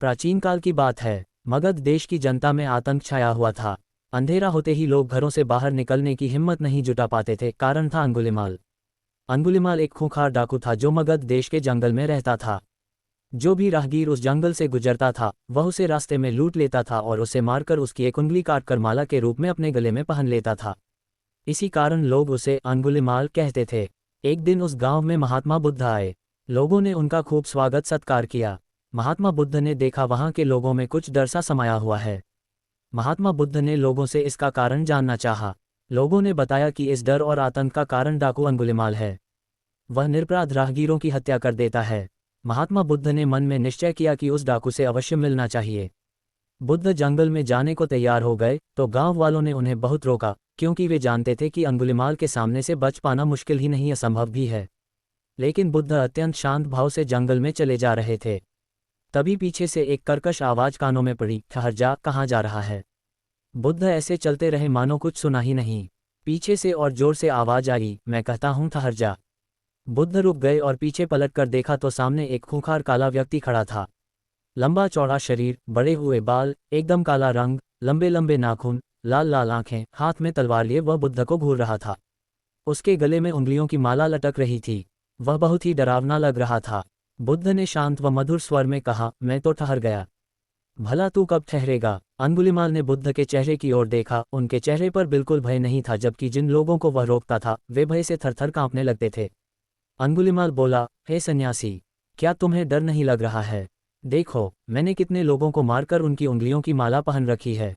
प्राचीन काल की बात है। मगध देश की जनता में आतंक छाया हुआ था। अंधेरा होते ही लोग घरों से बाहर निकलने की हिम्मत नहीं जुटा पाते थे। कारण था अंगुलिमाल। अंगुलिमाल एक खूंखार डाकू था जो मगध देश के जंगल में रहता था। जो भी राहगीर उस जंगल से गुजरता था वह उसे रास्ते में लूट लेता था और उसे मारकर उसकी एक उंगली काटकर माला के रूप में अपने गले में पहन लेता था। इसी कारण लोग उसे अंगुलिमाल कहते थे। एक दिन उस गांव में महात्मा बुद्ध आए। लोगों ने उनका खूब स्वागत सत्कार किया। महात्मा बुद्ध ने देखा वहां के लोगों में कुछ डर सा समाया हुआ है। महात्मा बुद्ध ने लोगों से इसका कारण जानना चाहा। लोगों ने बताया कि इस डर और आतंक का कारण डाकू अंगुलिमाल है। वह निरपराध राहगीरों की हत्या कर देता है। महात्मा बुद्ध ने मन में निश्चय किया कि उस डाकू से अवश्य मिलना चाहिए। बुद्ध जंगल में जाने को तैयार हो गए तो गांव वालों ने उन्हें बहुत रोका, क्योंकि वे जानते थे कि अंगुलिमाल के सामने से बच पाना मुश्किल ही नहीं असंभव भी है। लेकिन बुद्ध अत्यंत शांत भाव से जंगल में चले जा रहे थे। तभी पीछे से एक कर्कश आवाज कानों में पड़ी, ठहर जा, कहाँ जा रहा है। बुद्ध ऐसे चलते रहे मानो कुछ सुना ही नहीं। पीछे से और जोर से आवाज आई, मैं कहता हूँ ठहर जा। बुद्ध रुक गए और पीछे पलट कर देखा तो सामने एक खूंखार काला व्यक्ति खड़ा था। लंबा चौड़ा शरीर, बड़े हुए बाल, एकदम काला रंग, लंबे लंबे नाखून, लाल लाल आंखें, हाथ में तलवार लिए वह बुद्ध को घूर रहा था। उसके गले में उंगलियों की माला लटक रही थी। वह बहुत ही डरावना लग रहा था। बुद्ध ने शांत व मधुर स्वर में कहा, मैं तो ठहर गया। भला तू कब ठहरेगा। अंगुलिमाल ने बुद्ध के चेहरे की ओर देखा। उनके चेहरे पर बिल्कुल भय नहीं था, जबकि जिन लोगों को वह रोकता था वे भय से थरथर कांपने लगते थे। अंगुलिमाल बोला, हे सन्यासी, क्या तुम्हें डर नहीं लग रहा है। देखो, मैंने कितने लोगों को मारकर उनकी उंगलियों की माला पहन रखी है।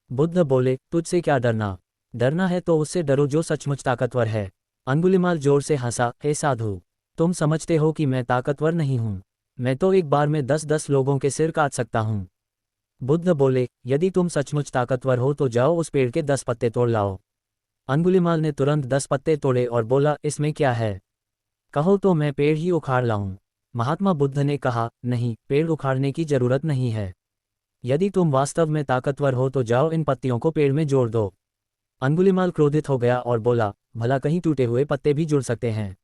बुद्ध बोले, तुझसे क्या डरना। डरना है तो उससे डरो जो सचमुच ताकतवर है। अंगुलिमाल जोर से हंसा, हे साधु, तुम समझते हो कि मैं ताकतवर नहीं हूं। मैं तो एक बार में 10-10 लोगों के सिर काट सकता हूं। बुद्ध बोले, यदि तुम सचमुच ताकतवर हो तो जाओ उस पेड़ के 10 पत्ते तोड़ लाओ। अंगुलिमाल ने तुरंत 10 पत्ते तोड़े और बोला, इसमें क्या है, कहो तो मैं पेड़ ही उखाड़ लाऊं। महात्मा बुद्ध ने कहा, नहीं, पेड़ उखाड़ने की जरूरत नहीं है। यदि तुम वास्तव में ताकतवर हो तो जाओ इन पत्तियों को पेड़ में जोड़ दो। अंगुलिमाल क्रोधित हो गया और बोला, भला कहीं टूटे हुए पत्ते भी जुड़ सकते हैं।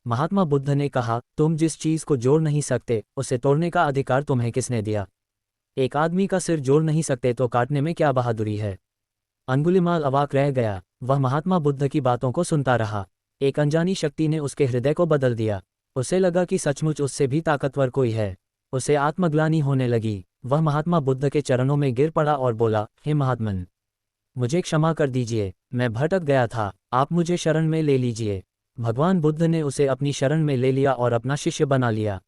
महात्मा बुद्ध ने कहा, तुम जिस चीज को जोड़ नहीं सकते उसे तोड़ने का अधिकार तुम्हें किसने दिया। एक आदमी का सिर जोड़ नहीं सकते तो काटने में क्या बहादुरी है। अंगुलिमाल अवाक रह गया। वह महात्मा बुद्ध की बातों को सुनता रहा। एक अनजानी शक्ति ने उसके हृदय को बदल दिया। उसे लगा कि सचमुच उससे भी ताकतवर कोई है। उसे आत्मग्लानि होने लगी। वह महात्मा बुद्ध के चरणों में गिर पड़ा और बोला, हे महात्मन, मुझे क्षमा कर दीजिए, मैं भटक गया था, आप मुझे शरण में ले लीजिए। भगवान बुद्ध ने उसे अपनी शरण में ले लिया और अपना शिष्य बना लिया।